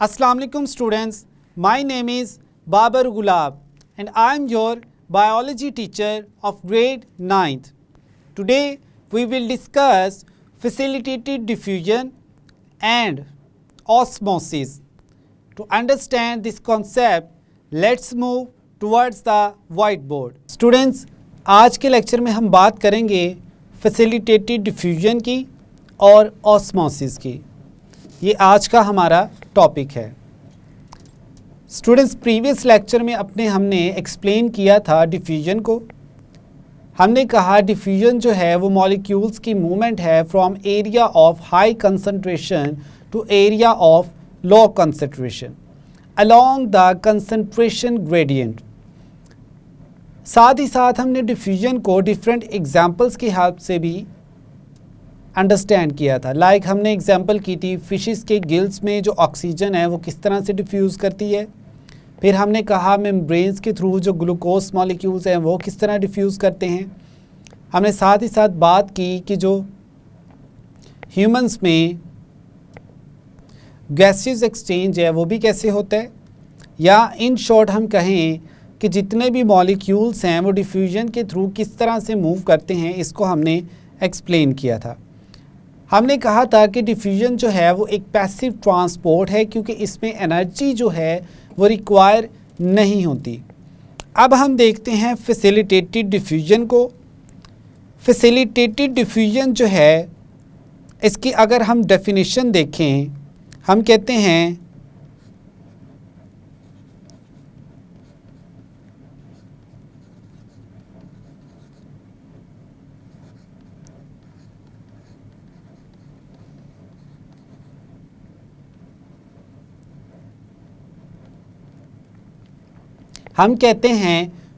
Assalamu alaikum students, my name is Babar Gulab and I am your biology teacher of grade 9th. Today we will discuss facilitated diffusion and osmosis. To understand this concept, let's move towards the whiteboard. Students, आज के lecture में हम बात करेंगे facilitated diffusion की और osmosis की। ये आज का हमारा टॉपिक है। स्टूडेंट्स, प्रीवियस लेक्चर में हमने एक्सप्लेन किया था डिफ्यूजन को। हमने कहा डिफ्यूजन जो है वो मॉलिक्यूल्स की मूवमेंट है from area of high concentration to area of low concentration along the concentration gradient. साथ ही साथ हमने डिफ्यूजन को डिफरेंट एग्जांपल्स की हेल्प से भी अंडरस्टैंड किया था। लाइक हमने एग्जांपल की थी फिशेस के गिल्स में जो ऑक्सीजन है वो किस तरह से डिफ्यूज़ करती है। फिर हमने कहा मेम्ब्रेन्स के थ्रू जो ग्लूकोज मॉलिक्यूल्स हैं वो किस तरह डिफ्यूज़ करते हैं। हमने साथ ही साथ बात की कि जो ह्यूमंस में गैसेस एक्सचेंज है वो भी कैसे होता है, या इन शॉर्ट हम कहें कि जितने भी मॉलिक्यूल्स हैं वो डिफ्यूजन के थ्रू किस तरह से मूव करते हैं, इसको हमने एक्सप्लेन किया था। हमने कहा था कि डिफ्यूजन जो है वो एक पैसिव ट्रांसपोर्ट है क्योंकि इसमें एनर्जी जो है वो रिक्वायर नहीं होती। अब हम देखते हैं फैसिलिटेटेड डिफ्यूजन को। फैसिलिटेटेड डिफ्यूजन जो है इसकी अगर हम डेफिनेशन देखें, हम कहते हैं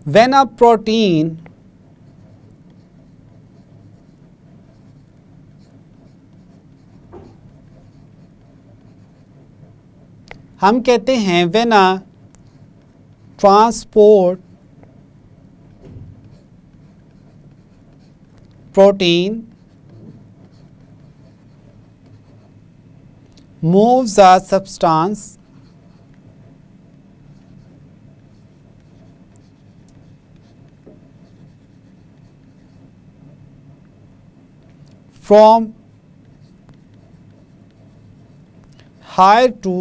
when a protein when a transport protein moves a substance from higher to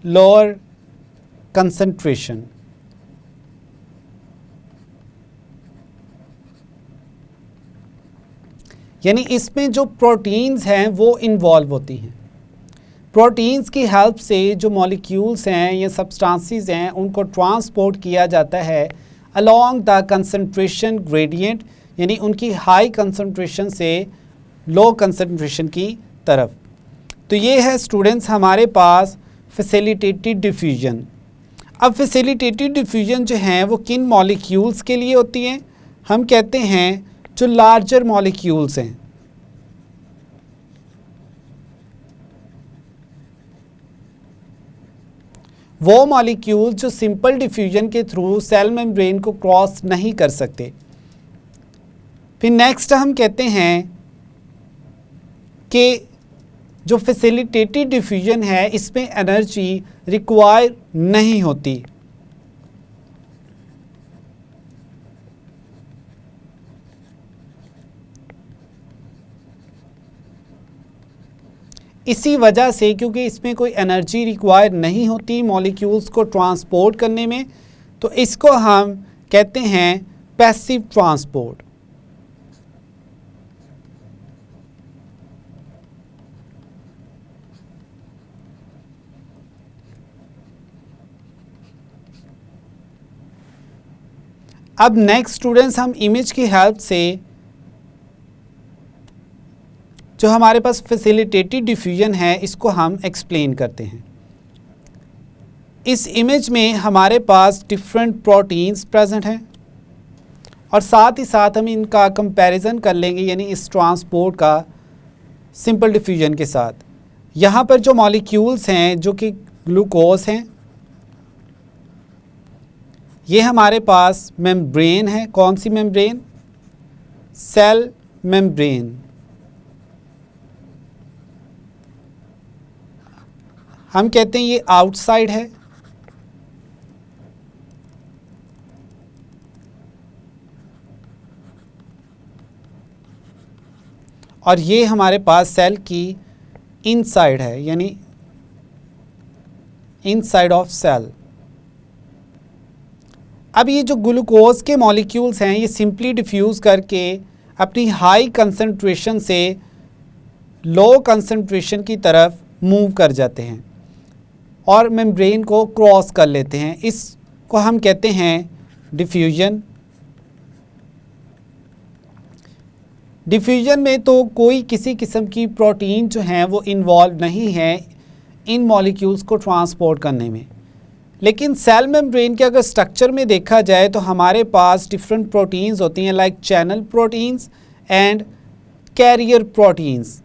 lower concentration. यानी इसमें जो प्रोटीन्स हैं वो इन्वॉल्व होती हैं। प्रोटीन्स की हेल्प से जो मॉलिक्यूल्स हैं या सब्सटेंसेस हैं उनको ट्रांसपोर्ट किया जाता है अलोंग द कंसंट्रेशन ग्रेडियंट, यानी उनकी हाई कंसंट्रेशन से लो कंसंट्रेशन की तरफ। तो ये है स्टूडेंट्स हमारे पास फैसिलिटेटेड डिफ्यूजन। अब फैसिलिटेटेड डिफ्यूजन जो हैं वो किन मॉलिक्यूल्स के लिए होती हैं? हम कहते हैं जो लार्जर मॉलिक्यूल्स हैं। वो मॉलिक्यूल जो सिंपल डिफ्यूजन के थ्रू सेल मेम्ब्रेन को क्रॉस नहीं कर सकते। फिर नेक्स्ट हम कहते हैं कि जो फैसिलिटेटेड डिफ्यूजन है इसमें एनर्जी रिक्वायर नहीं होती। इसी वजह से क्योंकि इसमें कोई एनर्जी रिक्वायर नहीं होती मॉलिक्यूल्स को ट्रांसपोर्ट करने में, तो इसको हम कहते हैं पैसिव ट्रांसपोर्ट। अब नेक्स्ट स्टूडेंट्स हम इमेज की हेल्प से जो हमारे पास फैसिलिटेटेड डिफ्यूजन है इसको हम एक्सप्लेन करते हैं। इस इमेज में हमारे पास डिफरेंट प्रोटीन्स प्रेजेंट हैं और साथ ही साथ हम इनका कंपैरिजन कर लेंगे, यानी इस ट्रांसपोर्ट का सिंपल डिफ्यूजन के साथ। यहाँ पर जो मॉलिक्यूल्स हैं जो कि ग्लूकोज हैं, ये हमारे पास मेम्ब्रेन है। कौन सी मेम्ब्रेन? Cell membrane. हम कहते हैं ये आउटसाइड है, और ये हमारे पास सेल की इनसाइड है, यानी इनसाइड ऑफ सेल। अब ये जो ग्लूकोज के मॉलिक्यूल्स हैं ये सिंपली डिफ्यूज़ करके अपनी हाई कंसंट्रेशन से लो कंसंट्रेशन की तरफ मूव कर जाते हैं और मेम्ब्रेन को क्रॉस कर लेते हैं। इसको हम कहते हैं डिफ्यूजन। डिफ्यूजन में तो कोई किसी किस्म की प्रोटीन जो हैं वो इन्वॉल्व नहीं है इन मॉलिक्यूल्स को ट्रांसपोर्ट करने में। लेकिन सेल मेम्ब्रेन के अगर स्ट्रक्चर में देखा जाए तो हमारे पास डिफरेंट प्रोटीन्स होती हैं, like channel proteins and carrier proteins.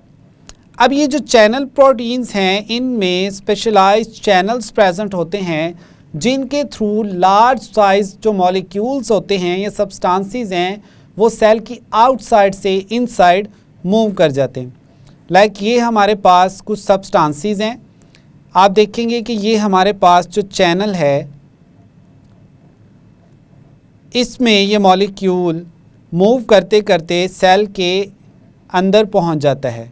अब ये जो चैनल प्रोटीन्स हैं इनमें स्पेशलाइज्ड चैनल्स प्रेजेंट होते हैं जिनके थ्रू लार्ज साइज जो मॉलिक्यूल्स होते हैं या सब्सटेंसेस हैं वो सेल की आउटसाइड से इनसाइड मूव कर जाते हैं। लाइक ये हमारे पास कुछ सब्सटेंसेस हैं, आप देखेंगे कि ये हमारे पास जो चैनल है इसमें ये मॉलिक्यूल मूव करते करते सेल के अंदर पहुंच जाता है,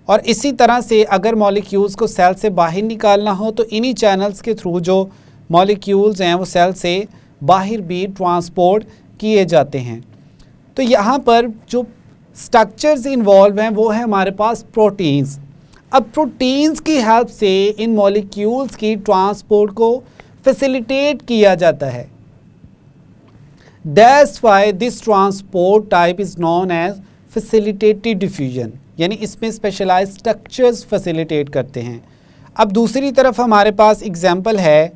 और इसी तरह से अगर मॉलिक्यूल्स को सेल से बाहर निकालना हो तो इन्हीं चैनल्स के थ्रू जो मॉलिक्यूल्स हैं वो सेल से बाहर भी ट्रांसपोर्ट किए जाते हैं। तो यहाँ पर जो स्ट्रक्चर्स इन्वॉल्व हैं वो है हमारे पास प्रोटीन्स। अब प्रोटीन्स की हेल्प से इन मॉलिक्यूल्स की ट्रांसपोर्ट को फैसिलिटेट किया जाता है। That's why this transport type is known as facilitated diffusion, यानी इसमें स्पेशलाइज्ड स्ट्रक्चर्स फैसिलिटेट करते हैं। अब दूसरी तरफ हमारे पास एग्जाम्पल है,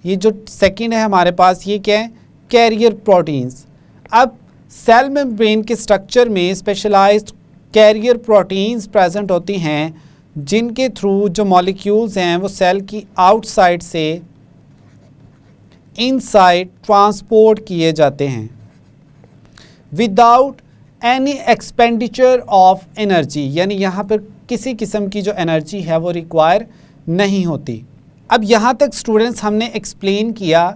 ये जो सेकंड है हमारे पास, ये क्या है, कैरियर प्रोटीन्स। अब सेल मेम्ब्रेन के स्ट्रक्चर में स्पेशलाइज्ड कैरियर प्रोटीन्स प्रेजेंट होती हैं जिनके थ्रू जो मॉलिक्यूल्स हैं वो सेल की आउटसाइड से इनसाइड ट्रांसपोर्ट किए जाते हैं without any expenditure of energy, यानी यहाँ पर किसी किस्म की जो एनर्जी है वो रिक्वायर नहीं होती। अब यहाँ तक स्टूडेंट्स हमने एक्सप्लेन किया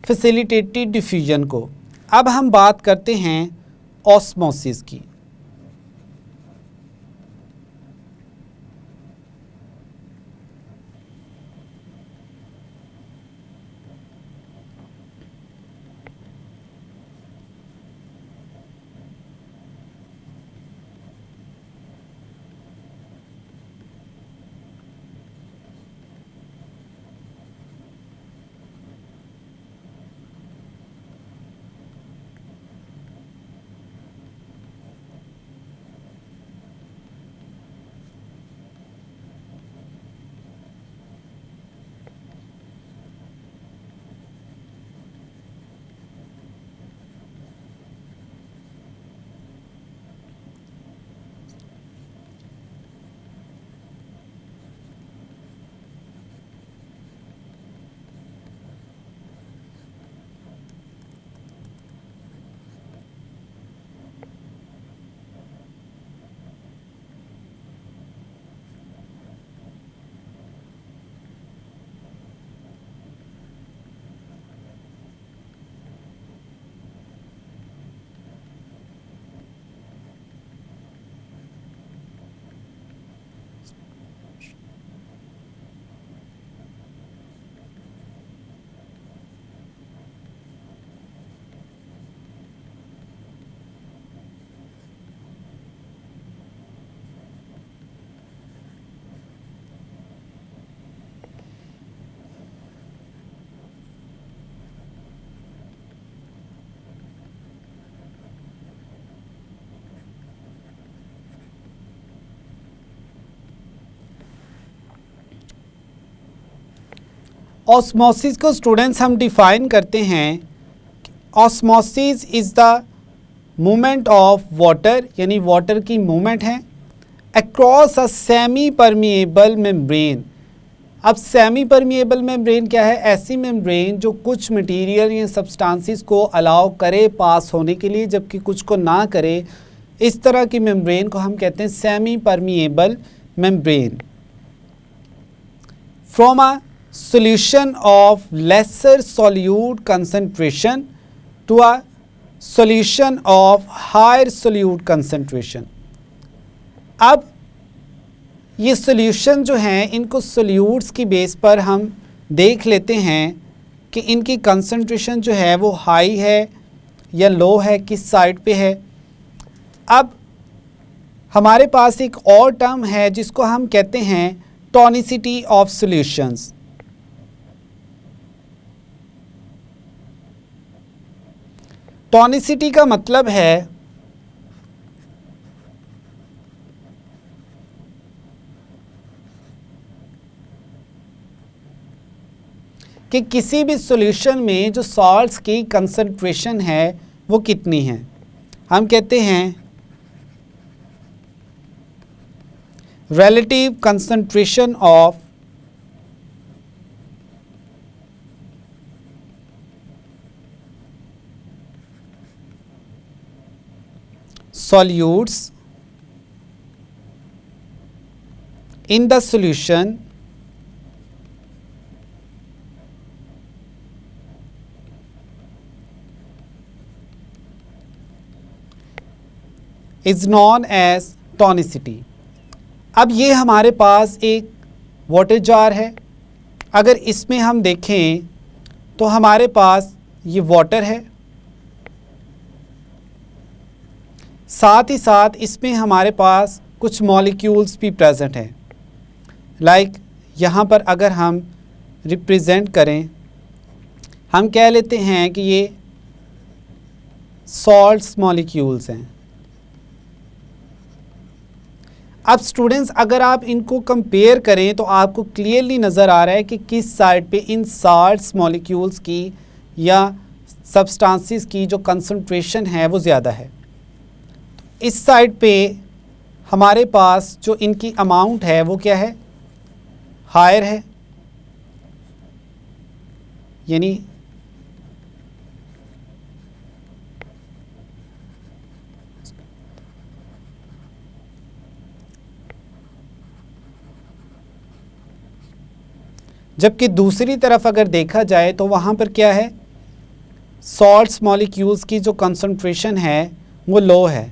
फैसिलिटेटेड डिफ्यूजन को। अब हम बात करते हैं ऑस्मोसिस की। ऑस्मोसिस को स्टूडेंट्स हम डिफ़ाइन करते हैं, osmosis is the movement of water, यानी वाटर की मूवमेंट है across a semi permeable membrane. अब सेमी परमिएबल मेम्ब्रेन क्या है, ऐसी मेम्ब्रेन जो कुछ मटेरियल या सब्सटेंसेस को अलाउ करे पास होने के लिए जबकि कुछ को ना करे, इस तरह की मेम्ब्रेन को हम कहते हैं semi permeable membrane. from a solution of lesser solute concentration to a solution of higher solute concentration। अब ये सॉल्यूशन जो हैं इनको सोल्यूट्स की बेस पर हम देख लेते हैं कि इनकी कंसंट्रेशन जो है वो हाई है या लो है, किस साइड पे है। अब हमारे पास एक और टर्म है जिसको हम कहते हैं टॉनिसिटी ऑफ सॉल्यूशंस। टॉनिसिटी का मतलब है कि किसी भी सॉल्यूशन में जो सॉल्ट्स की कंसंट्रेशन है वो कितनी है। हम कहते हैं relative concentration of solutes in the solution is known as tonicity। अब ये हमारे पास एक वाटर जार है। अगर इसमें हम देखें तो हमारे पास ये वाटर है, साथ ही साथ इसमें हमारे पास कुछ मॉलिक्यूल्स भी प्रेजेंट हैं। लाइक यहाँ पर अगर हम रिप्रेजेंट करें, हम कह लेते हैं कि ये सॉल्ट्स मॉलिक्यूल्स हैं। अब स्टूडेंट्स अगर आप इनको कंपेयर करें तो आपको क्लियरली नज़र आ रहा है कि किस साइड पे इन सॉल्ट्स मॉलिक्यूल्स की या सब्सटेंसेस की जो कंसंट्रेशन है वो ज़्यादा है। इस साइड पे हमारे पास जो इनकी अमाउंट है वो क्या है, हायर है। यानी जबकि दूसरी तरफ अगर देखा जाए तो वहाँ पर क्या है, सॉल्ट्स मॉलिक्यूल्स की जो कंसंट्रेशन है वो लो है।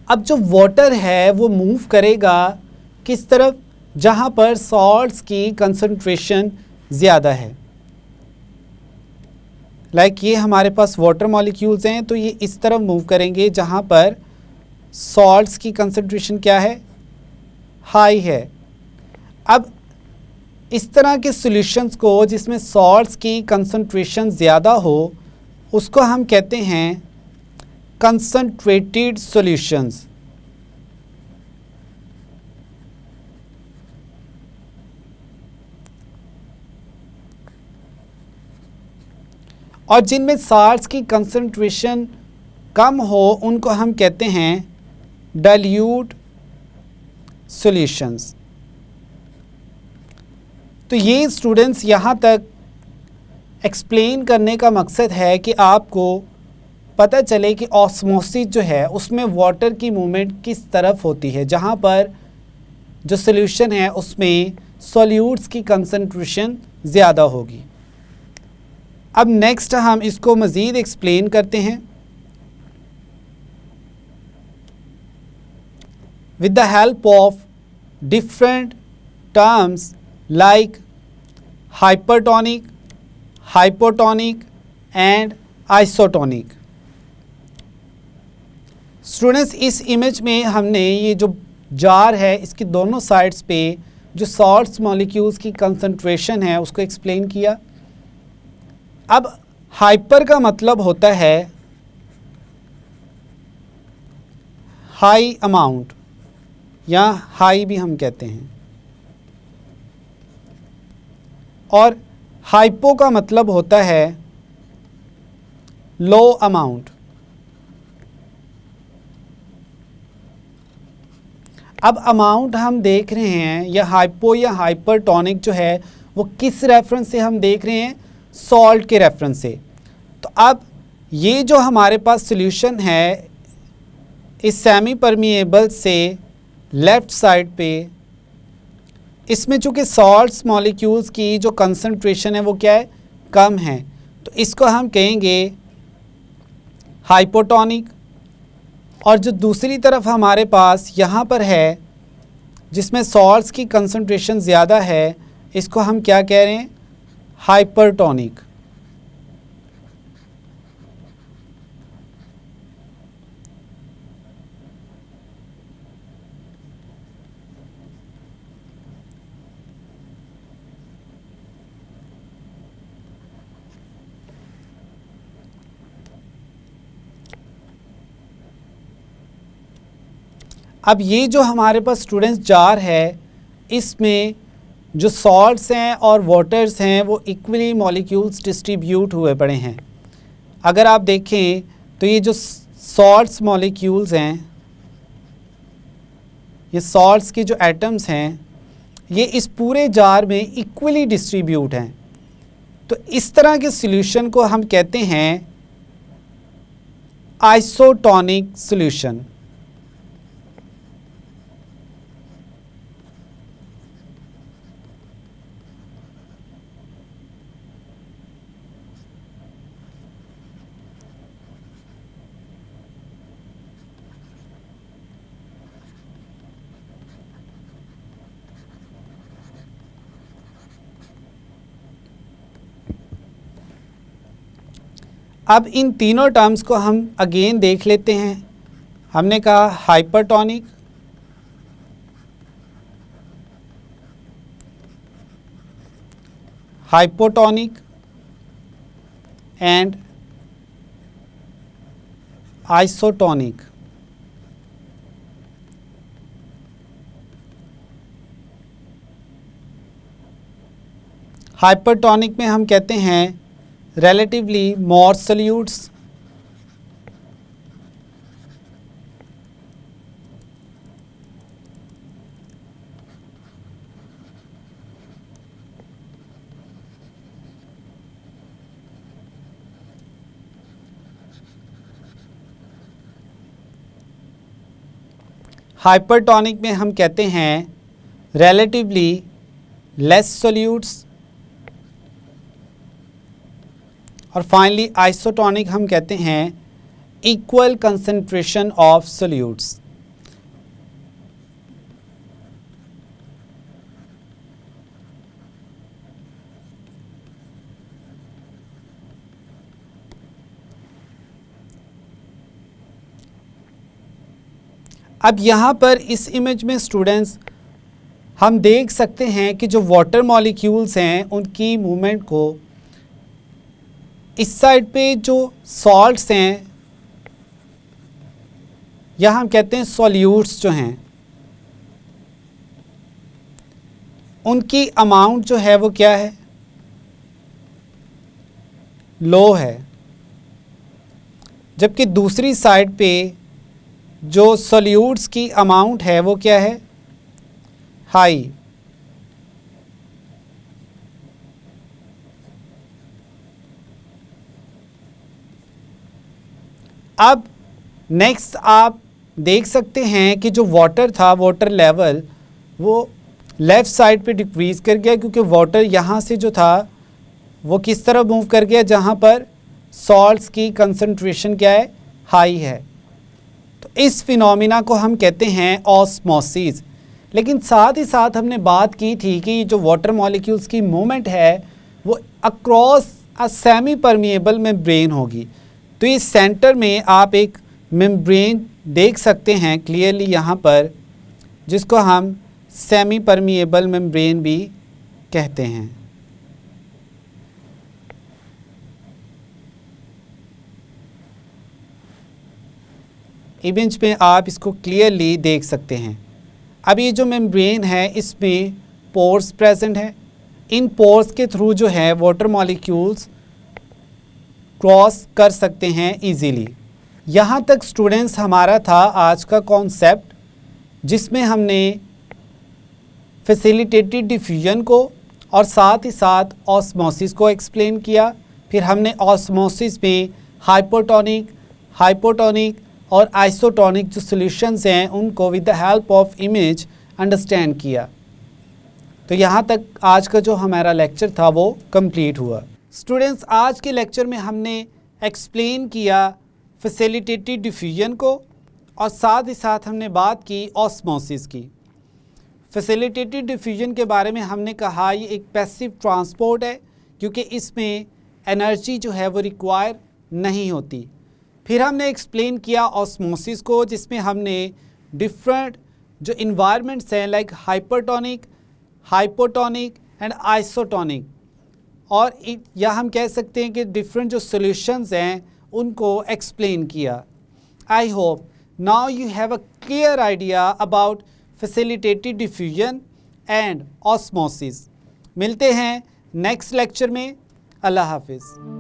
अब जो वाटर है वो मूव करेगा किस तरफ, जहाँ पर सॉल्ट्स की कंसंट्रेशन ज़्यादा है। लाइक ये हमारे पास वाटर मॉलिक्यूल्स हैं तो ये इस तरफ मूव करेंगे जहाँ पर सॉल्ट्स की कंसंट्रेशन क्या है, हाई है। अब इस तरह के सॉल्यूशंस को जिसमें सॉल्ट्स की कंसंट्रेशन ज़्यादा हो उसको हम कहते हैं कंसंट्रेटेड सॉल्यूशंस। और जिनमें सॉल्ट्स की कंसंट्रेशन कम हो उनको हम कहते हैं डाइल्यूट सॉल्यूशंस। तो ये स्टूडेंट्स यहाँ तक एक्सप्लेन करने का मकसद है कि आपको पता चले कि ऑस्मोसिस जो है उसमें वाटर की मूवमेंट किस तरफ होती है, जहाँ पर जो सॉल्यूशन है उसमें सॉल्यूट्स की कंसंट्रेशन ज़्यादा होगी। अब नेक्स्ट हम इसको मज़ीद एक्सप्लेन करते हैं with the help of different terms like hypertonic, hypotonic and isotonic. Students इस इमेज में हमने ये जो जार है इसकी दोनों साइड्स पे जो सॉल्ट्स मॉलिक्यूल्स की कंसंट्रेशन है उसको एक्सप्लेन किया। अब हाइपर का मतलब होता है हाई अमाउंट या हाई भी हम कहते हैं, और हाइपो का मतलब होता है लो अमाउंट। अब अमाउंट हम देख रहे हैं या हाइपो या हाइपरटोनिक जो है वो किस रेफरेंस से हम देख रहे हैं, सॉल्ट के रेफरेंस से। तो अब ये जो हमारे पास सॉल्यूशन है इस सेमी परमिएबल से लेफ़्ट साइड पे, इसमें चूँकि सॉल्ट्स मॉलिक्यूल्स की जो कंसंट्रेशन है वो क्या है, कम है, तो इसको हम कहेंगे हाइपोटोनिक। और जो दूसरी तरफ हमारे पास यहाँ पर है जिसमें सॉल्ट्स की कंसंट्रेशन ज़्यादा है, इसको हम क्या कह रहे हैं, हाइपरटोनिक। अब ये जो हमारे पास स्टूडेंट्स जार है, इसमें जो सॉल्ट्स हैं और वाटर्स हैं वो इक्वली मॉलिक्यूल्स डिस्ट्रीब्यूट हुए पड़े हैं। अगर आप देखें तो ये जो सॉल्ट्स मॉलिक्यूल्स हैं, ये सॉल्ट्स के जो एटम्स हैं, ये इस पूरे जार में इक्वली डिस्ट्रीब्यूट हैं। तो इस तरह के सॉल्यूशन को हम कहते हैं आइसोटोनिक सॉल्यूशन। अब इन तीनों टर्म्स को हम अगेन देख लेते हैं। हमने कहा hypertonic, hypotonic and isotonic. Hypertonic में हम कहते हैं relatively more solutes, हाइपरटोनिक में हम कहते हैं relatively less solutes, और फाइनली आइसोटोनिक हम कहते हैं इक्वल कंसंट्रेशन ऑफ सोल्यूट्स। अब यहाँ पर इस इमेज में स्टूडेंट्स हम देख सकते हैं कि जो वाटर मॉलिक्यूल्स हैं उनकी मूवमेंट को, इस साइड पे जो सॉल्ट्स हैं या हम कहते हैं सॉल्यूट्स जो हैं, उनकी अमाउंट जो है वो क्या है, लो है। जबकि दूसरी साइड पे जो सॉल्यूट्स की अमाउंट है वो क्या है, हाई। अब नेक्स्ट आप देख सकते हैं कि जो वाटर था, वाटर लेवल वो लेफ़्ट साइड पे डिक्रीज़ कर गया, क्योंकि वाटर यहाँ से जो था वो किस तरफ मूव कर गया, जहाँ पर सॉल्ट्स की कंसंट्रेशन क्या है, हाई है। तो इस फिनोमिना को हम कहते हैं ऑस्मोसिस। लेकिन साथ ही साथ हमने बात की थी कि जो वाटर मॉलिक्यूल्स की मूवमेंट है वो across a semi permeable membrane होगी। तो इस सेंटर में आप एक मेम्ब्रेन देख सकते हैं क्लियरली यहाँ पर, जिसको हम सेमी परमिएबल मेम्ब्रेन भी कहते हैं। इमेज में आप इसको क्लियरली देख सकते हैं। अब ये जो मेम्ब्रेन है इसमें पोर्स प्रेजेंट है। इन पोर्स के थ्रू जो है वाटर मॉलिक्यूल्स क्रॉस कर सकते हैं इजीली। यहाँ तक स्टूडेंट्स हमारा था आज का कॉन्सेप्ट, जिसमें हमने फैसिलिटेटेड डिफ्यूजन को और साथ ही साथ ऑस्मोसिस को एक्सप्लेन किया। फिर हमने ऑस्मोसिस में हाइपोटोनिक और आइसोटोनिक जो सॉल्यूशंस हैं उनको with the help of image understand किया। तो यहाँ तक आज का जो हमारा लेक्चर था वो कंप्लीट हुआ। स्टूडेंट्स, आज के लेक्चर में हमने एक्सप्लेन किया फैसिलिटेटेड डिफ्यूजन को और साथ ही साथ हमने बात की ऑस्मोसिस की। फैसिलिटेटेड डिफ्यूजन के बारे में हमने कहा ये एक पैसिव ट्रांसपोर्ट है क्योंकि इसमें एनर्जी जो है वो रिक्वायर नहीं होती। फिर हमने एक्सप्लेन किया ऑस्मोसिस को, जिसमें हमने डिफरेंट जो इन्वायरमेंट्स हैं like hypertonic, hypotonic and isotonic, और या हम कह सकते हैं कि डिफरेंट जो सॉल्यूशंस हैं उनको एक्सप्लेन किया। I hope now you have a clear idea about facilitated diffusion and osmosis. मिलते हैं नेक्स्ट लेक्चर में। अल्लाह हाफिज़।